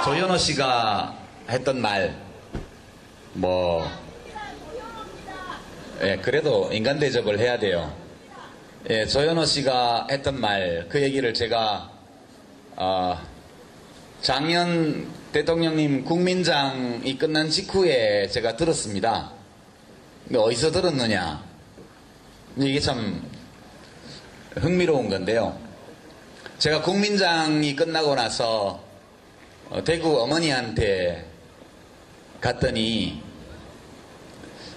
조현호 씨가 했던 말, 그래도 인간 대접을 해야 돼요. 조현호 씨가 했던 말, 그 얘기를 제가, 작년 대통령님 국민장이 끝난 직후에 제가 들었습니다. 근데 어디서 들었느냐? 이게 참 흥미로운 건데요. 제가 국민장이 끝나고 나서 대구 어머니한테 갔더니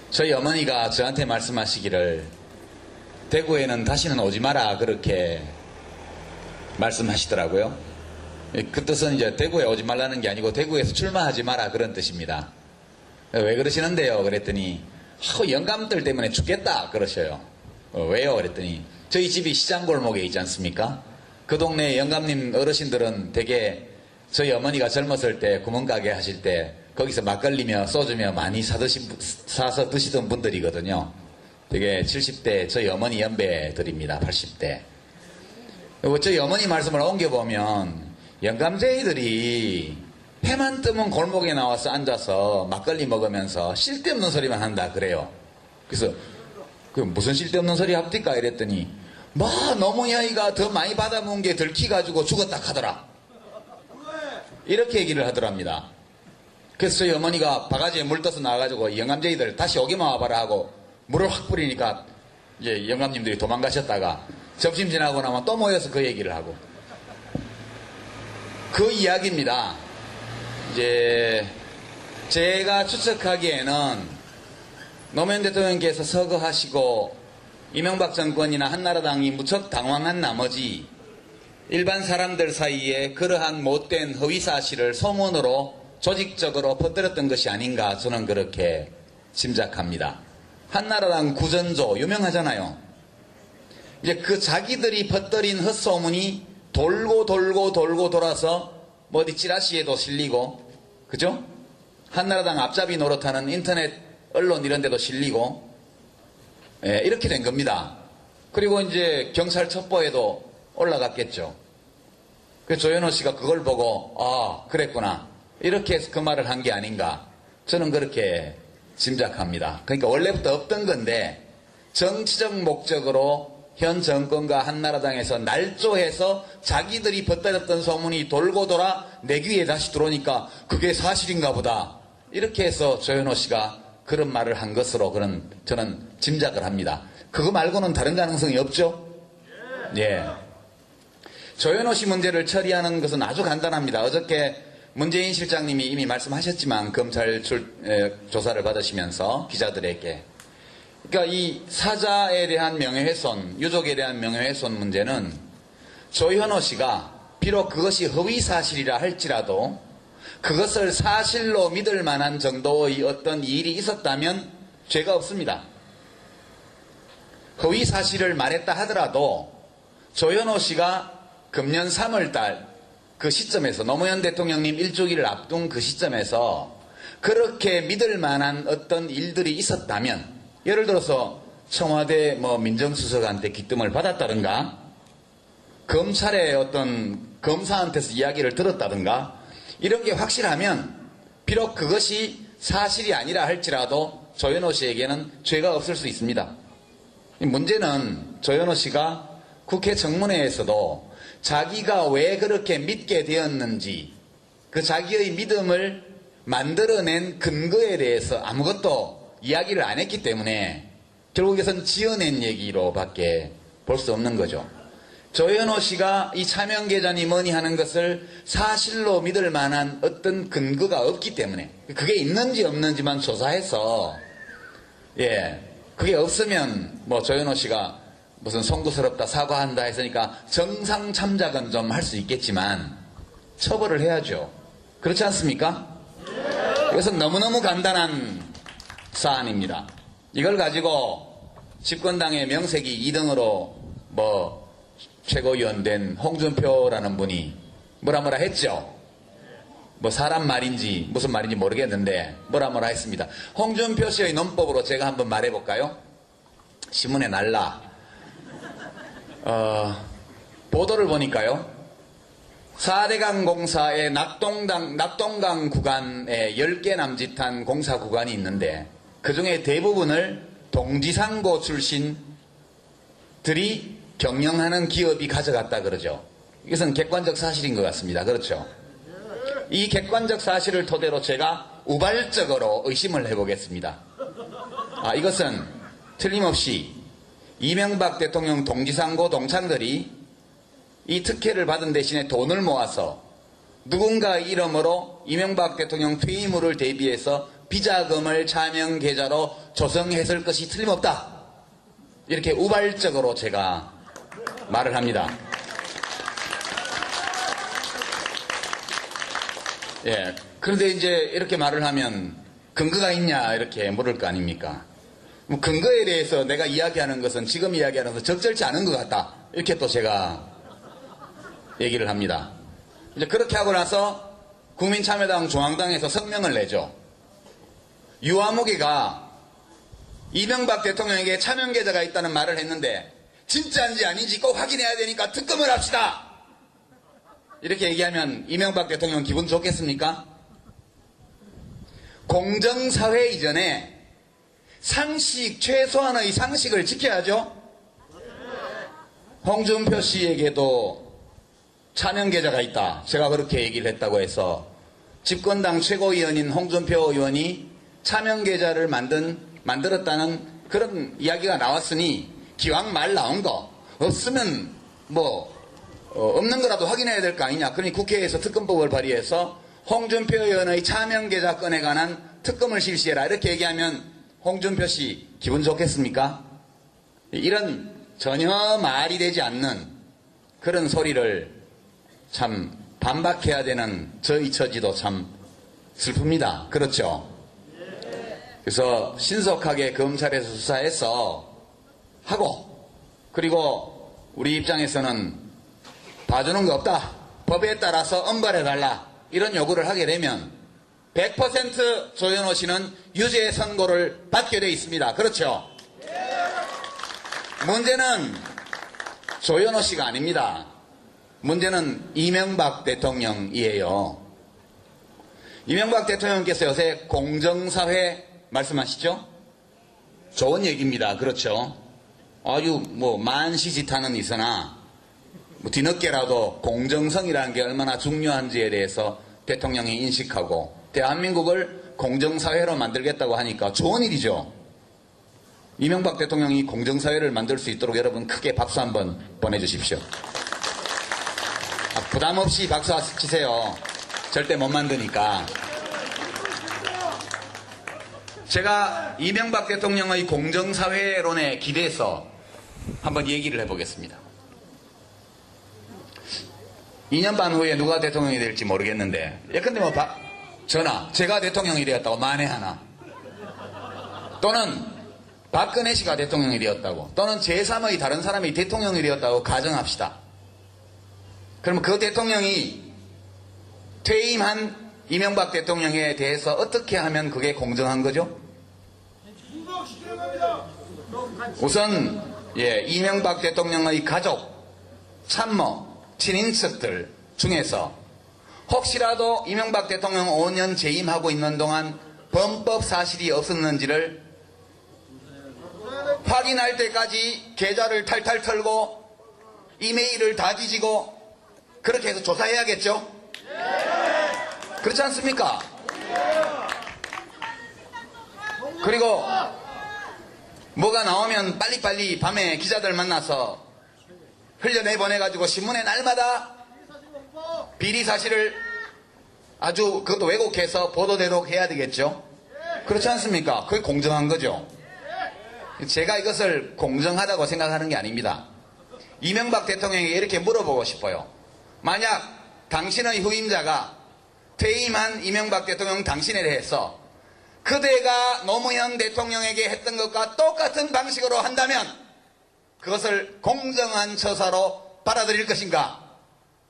저희 어머니가 저한테 말씀하시기를 대구에는 다시는 오지 마라 그렇게 말씀하시더라고요. 그 뜻은 이제 대구에 오지 말라는 게 아니고 대구에서 출마하지 마라 그런 뜻입니다. 왜 그러시는데요? 그랬더니 영감들 때문에 죽겠다 그러셔요. 왜요? 그랬더니 저희 집이 시장골목에 있지 않습니까? 그 동네 영감님 어르신들은 되게 저희 어머니가 젊었을 때 구멍가게 하실 때 거기서 막걸리며 소주며 많이 사서 드시던 분들이거든요. 되게 70대 저희 어머니 연배들입니다. 80대. 그리고 저희 어머니 말씀을 옮겨보면 영감쟁이들이 해만 뜨면 골목에 나와서 앉아서 막걸리 먹으면서 쓸데없는 소리만 한다 그래요. 그래서 그 무슨 쓸데없는 소리 합니까? 이랬더니 노무현이가 더 많이 받아먹은 게 들키가지고 죽었다 하더라. 이렇게 얘기를 하더랍니다. 그래서 저희 어머니가 바가지에 물 떠서 나와가지고 영감쟁이들 다시 오기만 와봐라 하고 물을 확 뿌리니까 이제 영감님들이 도망가셨다가 점심 지나고 나면 또 모여서 그 얘기를 하고 그 이야기입니다. 이제 제가 추측하기에는 노무현 대통령께서 서거하시고 이명박 정권이나 한나라당이 무척 당황한 나머지 일반 사람들 사이에 그러한 못된 허위사실을 소문으로 조직적으로 퍼뜨렸던 것이 아닌가 저는 그렇게 짐작합니다. 한나라당 구전조 유명하잖아요. 이제 그 자기들이 퍼뜨린 헛소문이 돌고 돌아서 어디 찌라시에도 실리고, 그죠? 한나라당 앞잡이 노릇하는 인터넷 언론 이런 데도 실리고, 이렇게 된 겁니다. 그리고 이제 경찰 첩보에도 올라갔겠죠. 그래서 조현호 씨가 그걸 보고 그랬구나 이렇게 해서 그 말을 한 게 아닌가 저는 그렇게 짐작합니다. 그러니까 원래부터 없던 건데 정치적 목적으로 현 정권과 한나라당에서 날조해서 자기들이 퍼뜨렸던 소문이 돌고 돌아 내 귀에 다시 들어오니까 그게 사실인가 보다 이렇게 해서 조현호 씨가 그런 말을 한 것으로 저는 짐작을 합니다. 그거 말고는 다른 가능성이 없죠? 예. 조현호 씨 문제를 처리하는 것은 아주 간단합니다. 어저께 문재인 실장님이 이미 말씀하셨지만 검찰 조사를 받으시면서 기자들에게 그러니까 이 사자에 대한 명예훼손, 유족에 대한 명예훼손 문제는 조현호 씨가 비록 그것이 허위사실이라 할지라도 그것을 사실로 믿을 만한 정도의 어떤 일이 있었다면 죄가 없습니다. 허위사실을 말했다 하더라도 조현호 씨가 금년 3월달 그 시점에서 노무현 대통령님 일주기를 앞둔 그 시점에서 그렇게 믿을 만한 어떤 일들이 있었다면 예를 들어서 청와대 민정수석한테 기뜸을 받았다든가 검찰의 어떤 검사한테서 이야기를 들었다든가 이런 게 확실하면 비록 그것이 사실이 아니라 할지라도 조현호 씨에게는 죄가 없을 수 있습니다. 문제는 조현호 씨가 국회 청문회에서도 자기가 왜 그렇게 믿게 되었는지 그 자기의 믿음을 만들어낸 근거에 대해서 아무것도 이야기를 안 했기 때문에 결국에선 지어낸 얘기로밖에 볼 수 없는 거죠. 조현호 씨가 이 차명계좌니 뭐니 하는 것을 사실로 믿을 만한 어떤 근거가 없기 때문에 그게 있는지 없는지만 조사해서 그게 없으면 조현호 씨가 무슨 송구스럽다 사과한다 했으니까 정상 참작은 좀 할 수 있겠지만 처벌을 해야죠. 그렇지 않습니까? 이것은 너무너무 간단한 사안입니다. 이걸 가지고 집권당의 명색이 2등으로 최고위원 된 홍준표라는 분이 뭐라 했죠. 사람 말인지 무슨 말인지 모르겠는데 뭐라 했습니다. 홍준표 씨의 논법으로 제가 한번 말해볼까요? 신문에 날라 보도를 보니까요 4대강 공사의 낙동강 구간에 10개 남짓한 공사 구간이 있는데 그 중에 대부분을 동지상고 출신들이 경영하는 기업이 가져갔다 그러죠. 이것은 객관적 사실인 것 같습니다. 그렇죠? 이 객관적 사실을 토대로 제가 우발적으로 의심을 해보겠습니다. 이것은 틀림없이 이명박 대통령 동지상고 동창들이 이 특혜를 받은 대신에 돈을 모아서 누군가의 이름으로 이명박 대통령 퇴임을을 대비해서 비자금을 차명 계좌로 조성했을 것이 틀림없다. 이렇게 우발적으로 제가 말을 합니다. 예. 그런데 이제 이렇게 말을 하면 근거가 있냐 이렇게 물을 거 아닙니까? 뭐 근거에 대해서 내가 이야기하는 것은 지금 이야기하는 것은 적절치 않은 것 같다. 이렇게 또 제가 얘기를 합니다. 이제 그렇게 하고 나서 국민참여당 중앙당에서 성명을 내죠. 유아무개가 이명박 대통령에게 차명 계좌가 있다는 말을 했는데 진짜인지 아닌지 꼭 확인해야 되니까 특검을 합시다. 이렇게 얘기하면 이명박 대통령 기분 좋겠습니까? 공정사회 이전에 최소한의 상식을 지켜야죠. 홍준표 씨에게도 차명 계좌가 있다. 제가 그렇게 얘기를 했다고 해서 집권당 최고위원인 홍준표 의원이 차명 계좌를 만들었다는 그런 이야기가 나왔으니 기왕 말 나온 거 없으면 없는 거라도 확인해야 될 거 아니냐. 그러니 국회에서 특검법을 발의해서 홍준표 의원의 차명 계좌 건에 관한 특검을 실시해라. 이렇게 얘기하면 홍준표 씨 기분 좋겠습니까? 이런 전혀 말이 되지 않는 그런 소리를 참 반박해야 되는 저희 처지도 참 슬픕니다. 그렇죠? 그래서 신속하게 검찰에서 수사해서 하고 그리고 우리 입장에서는 봐주는 거 없다. 법에 따라서 엄벌해달라. 이런 요구를 하게 되면 100% 조현오 씨는 유죄 선고를 받게 돼 있습니다. 그렇죠? 문제는 조현오 씨가 아닙니다. 문제는 이명박 대통령이에요. 이명박 대통령께서 요새 공정사회 말씀하시죠? 좋은 얘기입니다. 그렇죠? 아주 만시지탄은 있으나 뒤늦게라도 공정성이라는 게 얼마나 중요한지에 대해서 대통령이 인식하고 대한민국을 공정사회로 만들겠다고 하니까 좋은 일이죠. 이명박 대통령이 공정사회를 만들 수 있도록 여러분 크게 박수 한번 보내주십시오. 부담 없이 박수 치세요. 절대 못 만드니까. 제가 이명박 대통령의 공정사회론에 기대서 한번 얘기를 해보겠습니다. 2년 반 후에 누가 대통령이 될지 모르겠는데 예컨대 제가 대통령이 되었다고 만에하나 또는 박근혜 씨가 대통령이 되었다고 또는 제3의 다른 사람이 대통령이 되었다고 가정합시다. 그러면 그 대통령이 퇴임한 이명박 대통령에 대해서 어떻게 하면 그게 공정한 거죠? 우선 이명박 대통령의 가족, 참모, 친인척들 중에서 혹시라도 이명박 대통령 5년 재임하고 있는 동안 범법 사실이 없었는지를 확인할 때까지 계좌를 탈탈 털고 이메일을 다 뒤지고 그렇게 해서 조사해야겠죠? 그렇지 않습니까? 그리고 뭐가 나오면 빨리빨리 밤에 기자들 만나서 흘려내보내가지고 신문에 날마다 비리 사실을 아주 그것도 왜곡해서 보도되도록 해야 되겠죠? 그렇지 않습니까? 그게 공정한 거죠. 제가 이것을 공정하다고 생각하는 게 아닙니다. 이명박 대통령에게 이렇게 물어보고 싶어요. 만약 당신의 후임자가 퇴임한 이명박 대통령 당신에 대해서 그대가 노무현 대통령에게 했던 것과 똑같은 방식으로 한다면 그것을 공정한 처사로 받아들일 것인가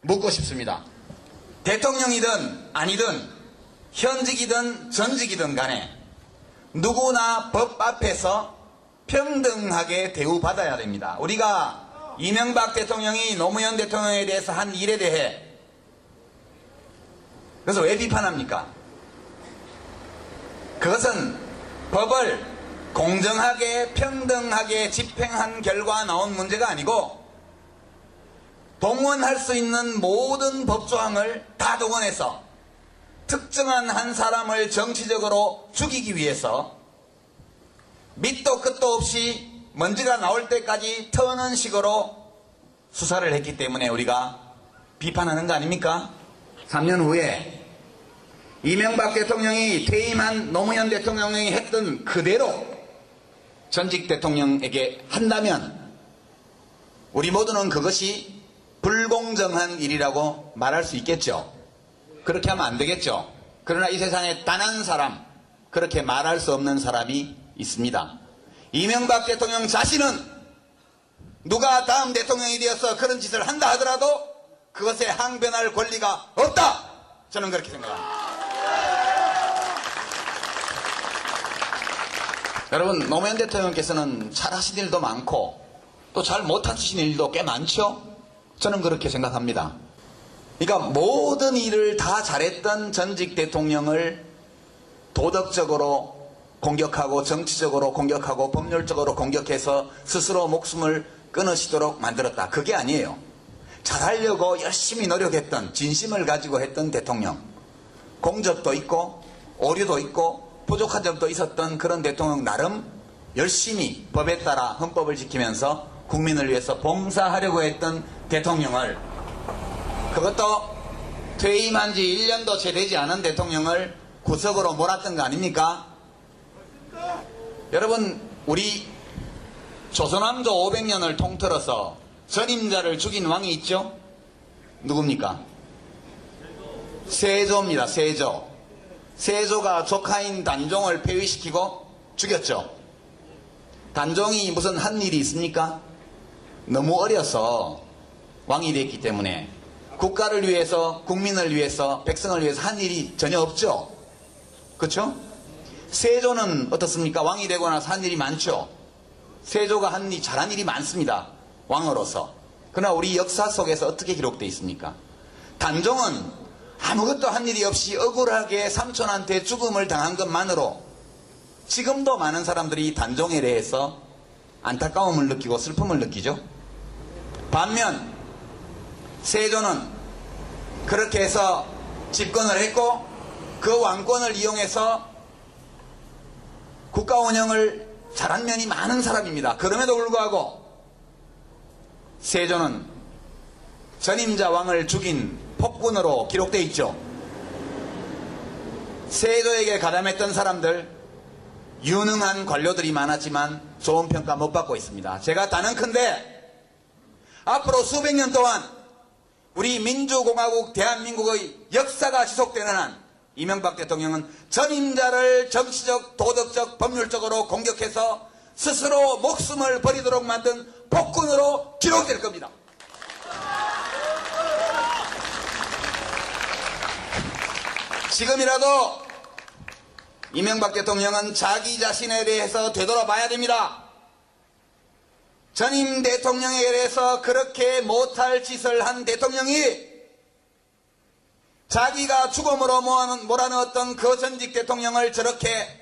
묻고 싶습니다. 대통령이든 아니든 현직이든 전직이든 간에 누구나 법 앞에서 평등하게 대우받아야 됩니다. 우리가 이명박 대통령이 노무현 대통령에 대해서 한 일에 대해 그래서 왜 비판합니까? 그것은 법을 공정하게 평등하게 집행한 결과 나온 문제가 아니고 동원할 수 있는 모든 법조항을 다 동원해서 특정한 한 사람을 정치적으로 죽이기 위해서 밑도 끝도 없이 먼지가 나올 때까지 터는 식으로 수사를 했기 때문에 우리가 비판하는 거 아닙니까? 3년 후에 이명박 대통령이 퇴임한 노무현 대통령이 했던 그대로 전직 대통령에게 한다면 우리 모두는 그것이 불공정한 일이라고 말할 수 있겠죠. 그렇게 하면 안 되겠죠. 그러나 이 세상에 단 한 사람, 그렇게 말할 수 없는 사람이 있습니다. 이명박 대통령 자신은 누가 다음 대통령이 되어서 그런 짓을 한다 하더라도 그것에 항변할 권리가 없다. 저는 그렇게 생각합니다. 여러분, 노무현 대통령께서는 잘하신 일도 많고 또 잘 못하신 일도 꽤 많죠? 저는 그렇게 생각합니다. 그러니까 모든 일을 다 잘했던 전직 대통령을 도덕적으로 공격하고 정치적으로 공격하고 법률적으로 공격해서 스스로 목숨을 끊으시도록 만들었다. 그게 아니에요. 잘하려고 열심히 노력했던, 진심을 가지고 했던 대통령, 공적도 있고 오류도 있고 부족한 점도 있었던 그런 대통령 나름 열심히 법에 따라 헌법을 지키면서 국민을 위해서 봉사하려고 했던 대통령을, 그것도 퇴임한 지 1년도 채 되지 않은 대통령을 구석으로 몰았던 거 아닙니까? 여러분, 우리 조선왕조 500년을 통틀어서 전임자를 죽인 왕이 있죠? 누굽니까? 세조입니다. 세조. 세조가 조카인 단종을 폐위시키고 죽였죠. 단종이 무슨 한 일이 있습니까? 너무 어려서 왕이 됐기 때문에 국가를 위해서, 국민을 위해서, 백성을 위해서 한 일이 전혀 없죠. 그렇죠? 세조는 어떻습니까? 왕이 되고 나서 한 일이 많죠. 세조가 잘한 일이 많습니다. 왕으로서. 그러나 우리 역사 속에서 어떻게 기록되어 있습니까? 단종은 아무것도 한 일이 없이 억울하게 삼촌한테 죽음을 당한 것만으로 지금도 많은 사람들이 단종에 대해서 안타까움을 느끼고 슬픔을 느끼죠. 반면 세조는 그렇게 해서 집권을 했고 그 왕권을 이용해서 국가 운영을 잘한 면이 많은 사람입니다. 그럼에도 불구하고 세조는 전임자 왕을 죽인 폭군으로 기록되어 있죠. 세조에게 가담했던 사람들, 유능한 관료들이 많았지만 좋은 평가 못 받고 있습니다. 제가 단언컨대 앞으로 수백 년 동안 우리 민주공화국 대한민국의 역사가 지속되는 한 이명박 대통령은 전임자를 정치적, 도덕적, 법률적으로 공격해서 스스로 목숨을 버리도록 만든 폭군으로 기록될 겁니다. 지금이라도 이명박 대통령은 자기 자신에 대해서 되돌아봐야 됩니다. 전임 대통령에 대해서 그렇게 못할 짓을 한 대통령이 자기가 죽음으로 몰아넣었던 그 전직 대통령을 저렇게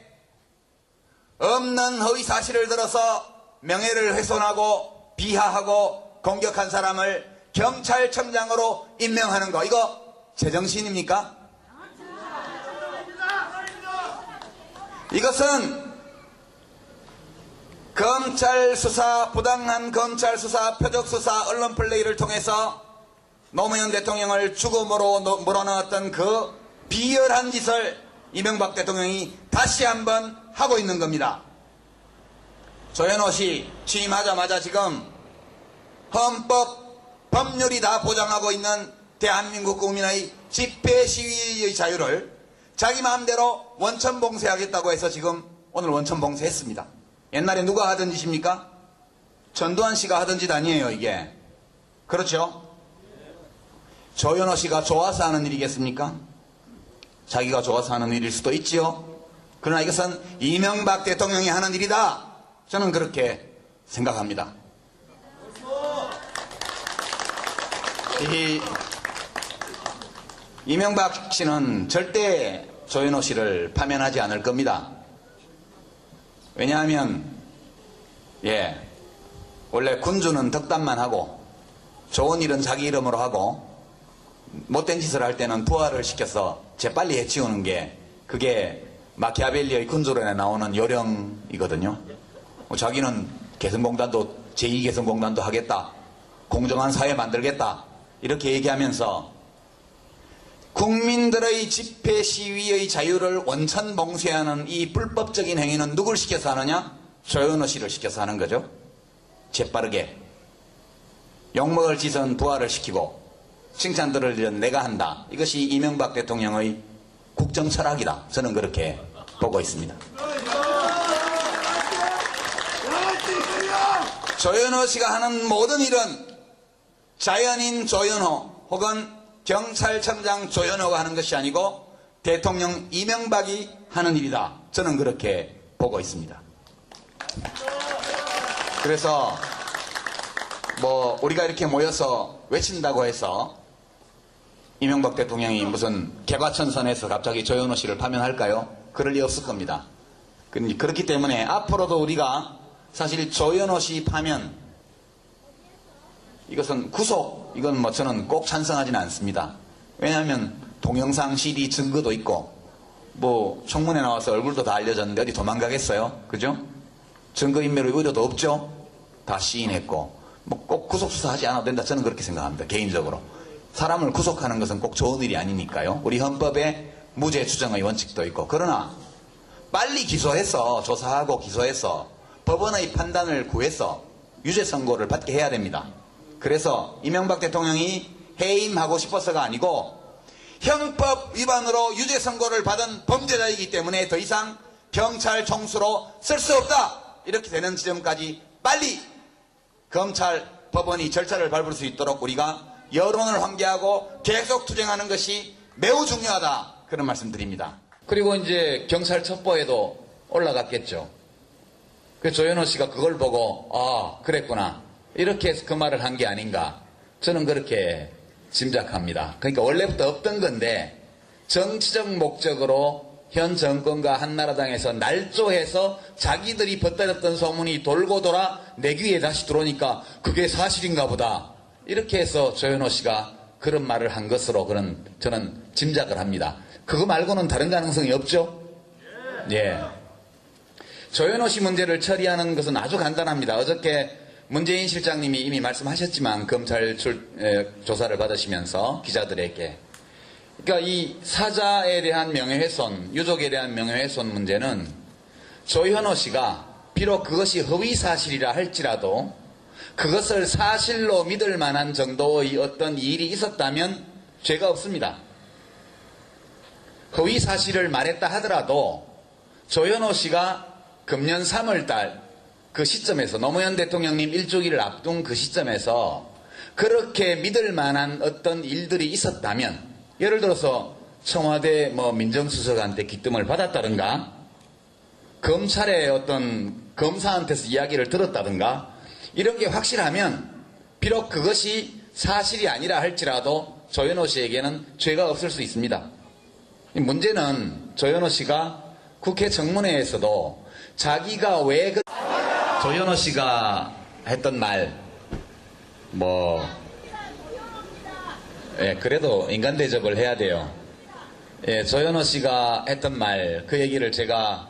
없는 허위사실을 들어서 명예를 훼손하고 비하하고 공격한 사람을 경찰청장으로 임명하는 거, 이거 제정신입니까? 이것은 검찰 수사, 부당한 검찰 수사, 표적 수사, 언론 플레이를 통해서 노무현 대통령을 죽음으로 몰아넣었던 그 비열한 짓을 이명박 대통령이 다시 한번 하고 있는 겁니다. 조현오 씨 취임하자마자 지금 헌법, 법률이 다 보장하고 있는 대한민국 국민의 집회 시위의 자유를 자기 마음대로 원천 봉쇄하겠다고 해서 지금 오늘 원천 봉쇄했습니다. 옛날에 누가 하던 짓입니까? 전두환 씨가 하던 짓 아니에요, 이게. 그렇죠? 조현오 씨가 좋아서 하는 일이겠습니까? 자기가 좋아서 하는 일일 수도 있지요. 그러나 이것은 이명박 대통령이 하는 일이다. 저는 그렇게 생각합니다. 이명박 씨는 절대 조현오 씨를 파면하지 않을 겁니다. 왜냐하면 원래 군주는 덕담만 하고 좋은 일은 자기 이름으로 하고 못된 짓을 할 때는 부하를 시켜서 재빨리 해치우는 게 그게 마키아벨리의 군주론에 나오는 요령이거든요. 자기는 개성공단도 제2개성공단도 하겠다. 공정한 사회 만들겠다. 이렇게 얘기하면서 국민들의 집회 시위의 자유를 원천 봉쇄하는 이 불법적인 행위는 누굴 시켜서 하느냐? 조현오 씨를 시켜서 하는 거죠. 재빠르게. 욕먹을 짓은 부하를 시키고 칭찬 들을 일은 내가 한다. 이것이 이명박 대통령의 국정 철학이다. 저는 그렇게 보고 있습니다. 조현오 씨가 하는 모든 일은 자연인 조현오 혹은 경찰청장 조현오가 하는 것이 아니고 대통령 이명박이 하는 일이다. 저는 그렇게 보고 있습니다. 그래서 우리가 이렇게 모여서 외친다고 해서 이명박 대통령이 무슨 개과천선해서 갑자기 조현오 씨를 파면할까요? 그럴 리 없을 겁니다. 그렇기 때문에 앞으로도 우리가 사실 조현오 씨 파면 이것은 구속 이건 저는 꼭 찬성하지는 않습니다. 왜냐하면 동영상 CD 증거도 있고 청문회 나와서 얼굴도 다 알려졌는데 어디 도망가겠어요? 그죠? 증거인멸의 의도도 없죠? 다 시인했고 꼭 구속수사하지 않아도 된다. 저는 그렇게 생각합니다. 개인적으로. 사람을 구속하는 것은 꼭 좋은 일이 아니니까요. 우리 헌법에 무죄 추정의 원칙도 있고. 그러나 빨리 기소해서 조사하고 기소해서 법원의 판단을 구해서 유죄 선고를 받게 해야 됩니다. 그래서 이명박 대통령이 해임하고 싶어서가 아니고 형법 위반으로 유죄 선고를 받은 범죄자이기 때문에 더 이상 경찰 총수로 쓸 수 없다. 이렇게 되는 지점까지 빨리 검찰, 법원이 절차를 밟을 수 있도록 우리가 여론을 환기하고 계속 투쟁하는 것이 매우 중요하다. 그런 말씀드립니다. 그리고 이제 경찰 첩보에도 올라갔겠죠. 그 조현오 씨가 그걸 보고 그랬구나. 이렇게 해서 그 말을 한 게 아닌가. 저는 그렇게 짐작합니다. 그러니까 원래부터 없던 건데 정치적 목적으로 현 정권과 한나라당에서 날조해서 자기들이 퍼뜨렸던 소문이 돌고 돌아 내 귀에 다시 들어오니까 그게 사실인가 보다. 이렇게 해서 조현오 씨가 그런 말을 한 것으로 저는 짐작을 합니다. 그거 말고는 다른 가능성이 없죠? 예. 조현오 씨 문제를 처리하는 것은 아주 간단합니다. 어저께 문재인 실장님이 이미 말씀하셨지만 검찰 조사를 받으시면서 기자들에게 그러니까 이 사자에 대한 명예훼손, 유족에 대한 명예훼손 문제는 조현오 씨가 비록 그것이 허위사실이라 할지라도 그것을 사실로 믿을 만한 정도의 어떤 일이 있었다면 죄가 없습니다. 허위사실을 말했다 하더라도 조현오 씨가 금년 3월달 그 시점에서 노무현 대통령님 일주기를 앞둔 그 시점에서 그렇게 믿을 만한 어떤 일들이 있었다면 예를 들어서 청와대 민정수석한테 기뜸을 받았다든가 검찰의 어떤 검사한테서 이야기를 들었다든가 이런 게 확실하면 비록 그것이 사실이 아니라 할지라도 조현오 씨에게는 죄가 없을 수 있습니다. 문제는 조현오 씨가 국회 청문회에서도 자기가 왜 조현오 씨가 했던 말 그래도 인간 대접을 해야 돼요. 조현오 씨가 했던 말, 그 얘기를 제가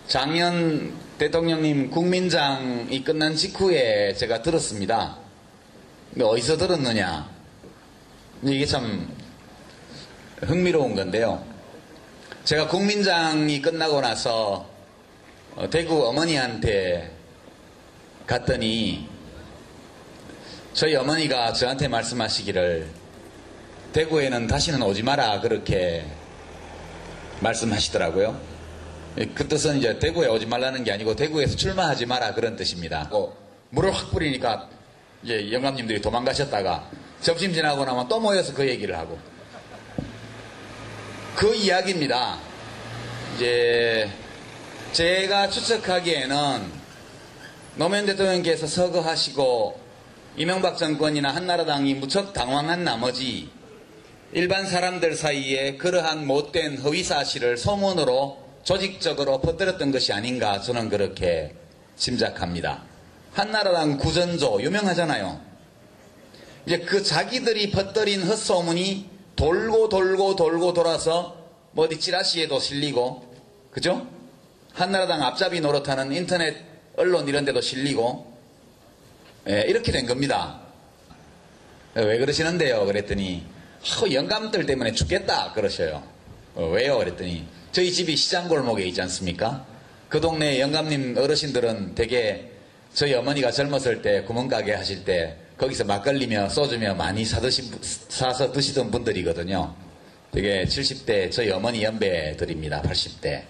장현 대통령님 국민장이 끝난 직후에 제가 들었습니다. 근데 어디서 들었느냐? 이게 참 흥미로운 건데요. 제가 국민장이 끝나고 나서 대구 어머니한테 갔더니 저희 어머니가 저한테 말씀하시기를 대구에는 다시는 오지 마라 그렇게 말씀하시더라고요. 그 뜻은 이제 대구에 오지 말라는 게 아니고 대구에서 출마하지 마라 그런 뜻입니다. 물을 확 뿌리니까 이제 영감님들이 도망가셨다가 점심 지나고 나면 또 모여서 그 얘기를 하고 그 이야기입니다. 이제 제가 추측하기에는 노무현 대통령께서 서거하시고 이명박 정권이나 한나라당이 무척 당황한 나머지 일반 사람들 사이에 그러한 못된 허위 사실을 소문으로 조직적으로 퍼뜨렸던 것이 아닌가 저는 그렇게 짐작합니다. 한나라당 구전조 유명하잖아요. 이제 그 자기들이 퍼뜨린 헛소문이 돌고 돌아서 뭐 어디 찌라시에도 실리고, 그죠? 한나라당 앞잡이 노릇하는 인터넷 언론 이런 데도 실리고, 이렇게 된 겁니다. 왜 그러시는데요? 그랬더니 영감들 때문에 죽겠다 그러셔요. 왜요? 그랬더니 저희 집이 시장골목에 있지 않습니까? 그 동네 영감님 어르신들은 되게 저희 어머니가 젊었을 때 구멍가게 하실 때 거기서 막걸리며 소주며 많이 사서 드시던 분들이거든요. 되게 70대 저희 어머니 연배들입니다. 80대.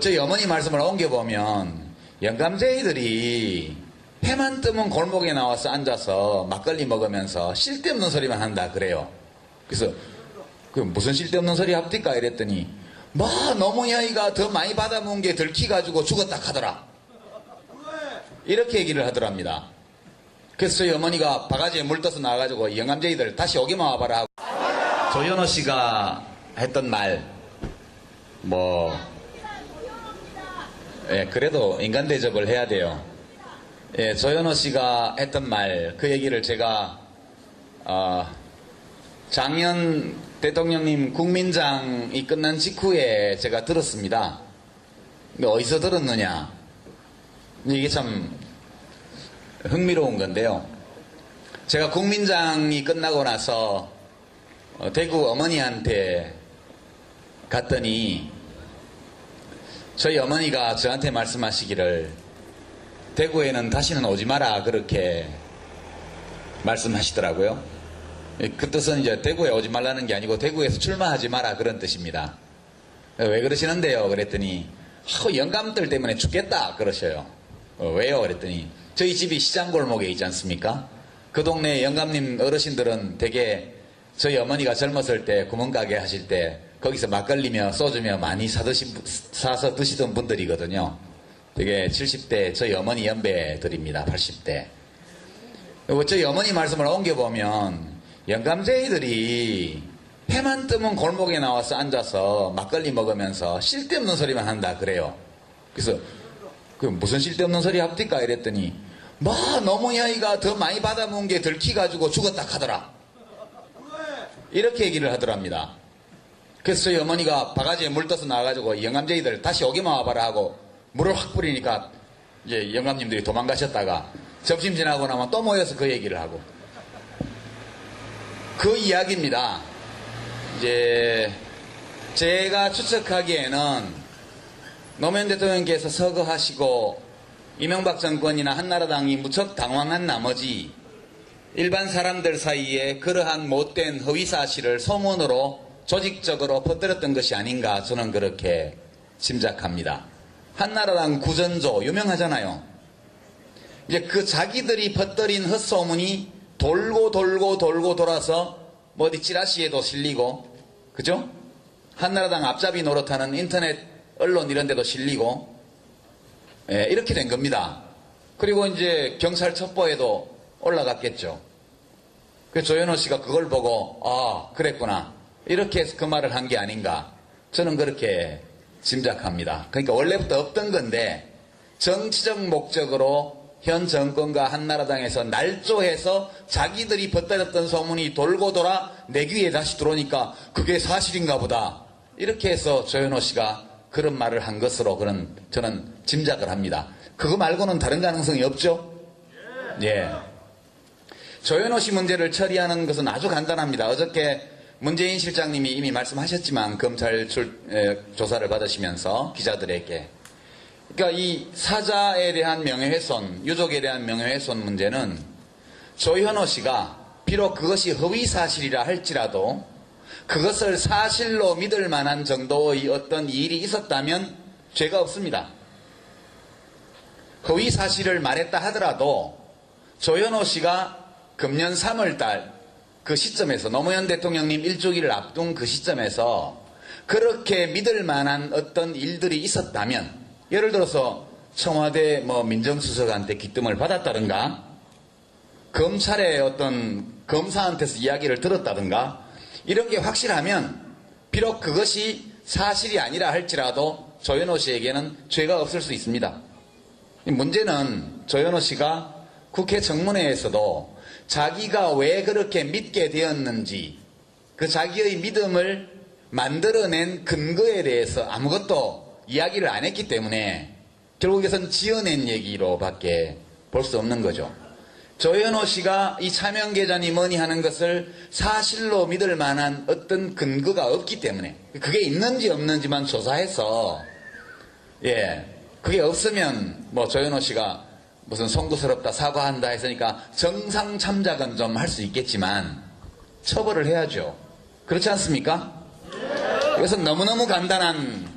저희 어머니 말씀을 옮겨보면 영감쟁이들이 해만 뜨면 골목에 나와서 앉아서 막걸리 먹으면서 쓸데없는 소리만 한다 그래요. 그래서 그 무슨 쓸데없는 소리 합니까? 이랬더니 뭐 노무현이가 더 많이 받아먹은 게 들키가지고 죽었다 하더라. 이렇게 얘기를 하더랍니다. 그래서 저희 어머니가 바가지에 물 떠서 나와가지고 영감쟁이들 다시 오기만 와봐라 하고 조현호 씨가 했던 말 그래도 인간 대접을 해야 돼요. 조현호 씨가 했던 말, 그 얘기를 제가 작년 대통령님 국민장이 끝난 직후에 제가 들었습니다. 어디서 들었느냐? 이게 참 흥미로운 건데요. 제가 국민장이 끝나고 나서 대구 어머니한테 갔더니 저희 어머니가 저한테 말씀하시기를 대구에는 다시는 오지 마라 그렇게 말씀하시더라고요. 그 뜻은 이제 대구에 오지 말라는 게 아니고 대구에서 출마하지 마라 그런 뜻입니다. 왜 그러시는데요? 그랬더니 영감들 때문에 죽겠다 그러셔요. 왜요? 그랬더니 저희 집이 시장골목에 있지 않습니까? 그 동네 영감님 어르신들은 되게 저희 어머니가 젊었을 때 구멍가게 하실 때 거기서 막걸리며 소주며 많이 사서 드시던 분들이거든요. 되게 70대 저희 어머니 연배들입니다. 80대. 저희 어머니 말씀을 옮겨보면 영감쟁이들이 해만 뜨면 골목에 나와서 앉아서 막걸리 먹으면서 쓸데없는 소리만 한다 그래요. 그래서 그 무슨 쓸데없는 소리 합니까? 이랬더니 뭐 노무현이가 더 많이 받아먹은 게 들키가지고 죽었다 하더라. 이렇게 얘기를 하더랍니다. 그래서 저희 어머니가 바가지에 물 떠서 나와가지고 영감쟁이들 다시 오기만 와봐라 하고 물을 확 뿌리니까 이제 영감님들이 도망가셨다가 점심 지나고 나면 또 모여서 그 얘기를 하고 그 이야기입니다. 이제 제가 추측하기에는 노무현 대통령께서 서거하시고 이명박 정권이나 한나라당이 무척 당황한 나머지 일반 사람들 사이에 그러한 못된 허위 사실을 소문으로 조직적으로 퍼뜨렸던 것이 아닌가 저는 그렇게 짐작합니다. 한나라당 구전조 유명하잖아요. 이제 그 자기들이 퍼뜨린 헛소문이 돌고 돌아서 뭐 어디 찌라시에도 실리고, 그죠? 한나라당 앞잡이 노릇하는 인터넷 언론 이런 데도 실리고, 이렇게 된 겁니다. 그리고 이제 경찰 첩보에도 올라갔겠죠. 그래서 조현호 씨가 그걸 보고 그랬구나 이렇게 해서 그 말을 한 게 아닌가 저는 그렇게 짐작합니다. 그러니까 원래부터 없던 건데 정치적 목적으로 현 정권과 한나라당에서 날조해서 자기들이 퍼뜨렸던 소문이 돌고 돌아 내 귀에 다시 들어오니까 그게 사실인가 보다 이렇게 해서 조현호 씨가 그런 말을 한 것으로 저는 짐작을 합니다. 그거 말고는 다른 가능성이 없죠? 예. 조현호 씨 문제를 처리하는 것은 아주 간단합니다. 어저께 문재인 실장님이 이미 말씀하셨지만 검찰 조사를 받으시면서 기자들에게 그러니까 이 사자에 대한 명예훼손, 유족에 대한 명예훼손 문제는 조현호 씨가 비록 그것이 허위 사실이라 할지라도 그것을 사실로 믿을 만한 정도의 어떤 일이 있었다면 죄가 없습니다. 허위 사실을 말했다 하더라도 조현호 씨가 금년 3월달 그 시점에서 노무현 대통령님 일주기를 앞둔 그 시점에서 그렇게 믿을 만한 어떤 일들이 있었다면 예를 들어서 청와대 민정수석한테 기뜸을 받았다든가 검찰의 어떤 검사한테서 이야기를 들었다든가 이런 게 확실하면 비록 그것이 사실이 아니라 할지라도 조현오 씨에게는 죄가 없을 수 있습니다. 문제는 조현오 씨가 국회 청문회에서도 자기가 왜 그렇게 믿게 되었는지 그 자기의 믿음을 만들어낸 근거에 대해서 아무것도 이야기를 안 했기 때문에 결국 이것은 지어낸 얘기로밖에 볼 수 없는 거죠. 조현오 씨가 이 차명계좌니 뭐니 하는 것을 사실로 믿을 만한 어떤 근거가 없기 때문에 그게 있는지 없는지만 조사해서 그게 없으면 뭐 조현오 씨가 무슨 송구스럽다 사과한다 했으니까 정상 참작은 좀 할 수 있겠지만 처벌을 해야죠. 그렇지 않습니까? 이것은 너무너무 간단한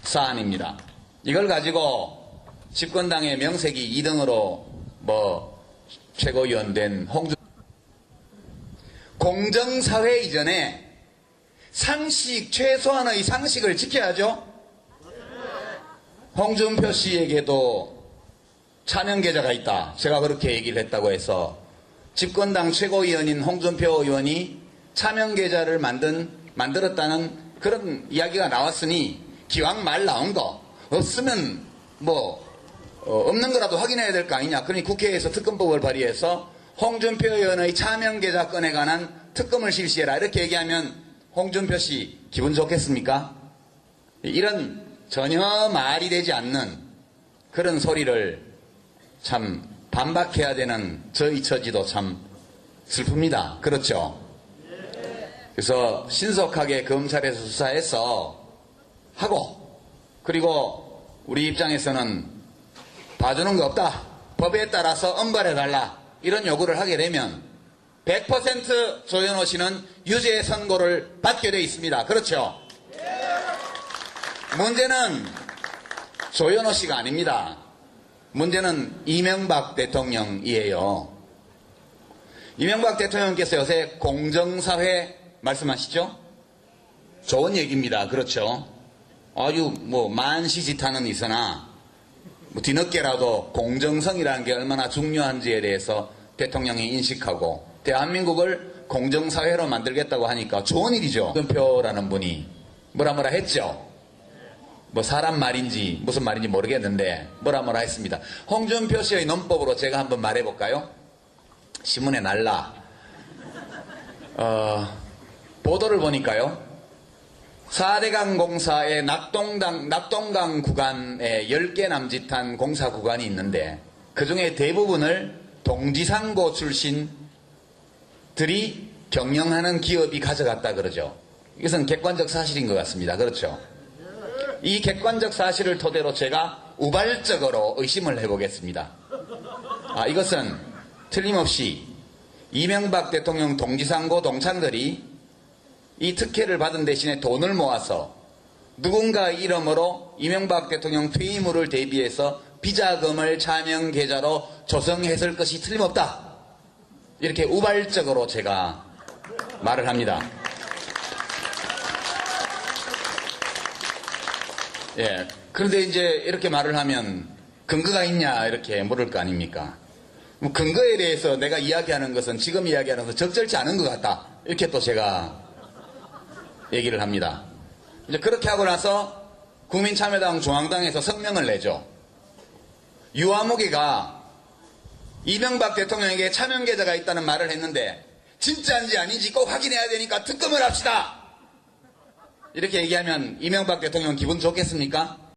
사안입니다. 이걸 가지고 집권당의 명색이 2등으로 최고위원 된 공정사회 이전에 최소한의 상식을 지켜야죠. 홍준표 씨에게도 차명계좌가 있다. 제가 그렇게 얘기를 했다고 해서 집권당 최고위원인 홍준표 의원이 차명계좌를 만들었다는 그런 이야기가 나왔으니 기왕 말 나온 거 없으면 없는 거라도 확인해야 될 거 아니냐. 그러니 국회에서 특검법을 발의해서 홍준표 의원의 차명계좌 건에 관한 특검을 실시해라. 이렇게 얘기하면 홍준표 씨 기분 좋겠습니까? 이런 전혀 말이 되지 않는 그런 소리를 참 반박해야 되는 저희 처지도 참 슬픕니다. 그렇죠? 그래서 신속하게 검찰에서 수사해서 하고 그리고 우리 입장에서는 봐주는 거 없다. 법에 따라서 엄벌해달라. 이런 요구를 하게 되면 100% 조현오 씨는 유죄 선고를 받게 돼 있습니다. 그렇죠? 문제는 조현오 씨가 아닙니다. 문제는 이명박 대통령이에요. 이명박 대통령께서 요새 공정사회 말씀하시죠? 좋은 얘기입니다. 그렇죠? 아주 만시지탄은 있으나 뒤늦게라도 공정성이라는 게 얼마나 중요한지에 대해서 대통령이 인식하고 대한민국을 공정사회로 만들겠다고 하니까 좋은 일이죠. 홍준표라는 분이 뭐라 했죠. 사람 말인지 무슨 말인지 모르겠는데 뭐라 했습니다. 홍준표 씨의 논법으로 제가 한번 말해볼까요? 신문에 날라 보도를 보니까요. 4대강 공사의 낙동강 구간에 10개 남짓한 공사 구간이 있는데 그중에 대부분을 동지상고 출신들이 경영하는 기업이 가져갔다 그러죠. 이것은 객관적 사실인 것 같습니다. 그렇죠? 이 객관적 사실을 토대로 제가 우발적으로 의심을 해보겠습니다. 이것은 틀림없이 이명박 대통령 동지상고 동창들이 이 특혜를 받은 대신에 돈을 모아서 누군가의 이름으로 이명박 대통령 퇴임후를 대비해서 비자금을 차명계좌로 조성했을 것이 틀림없다. 이렇게 우발적으로 제가 말을 합니다. 그런데 이제 이렇게 말을 하면 근거가 있냐 이렇게 물을 거 아닙니까? 근거에 대해서 내가 이야기하는 것은 지금 이야기하는 것은 적절치 않은 것 같다. 이렇게 또 제가 얘기를 합니다. 이제 그렇게 하고 나서 국민참여당 중앙당에서 성명을 내죠. 유아무개가 이명박 대통령에게 차명계좌가 있다는 말을 했는데 진짜인지 아닌지 꼭 확인해야 되니까 특검을 합시다. 이렇게 얘기하면 이명박 대통령 기분 좋겠습니까?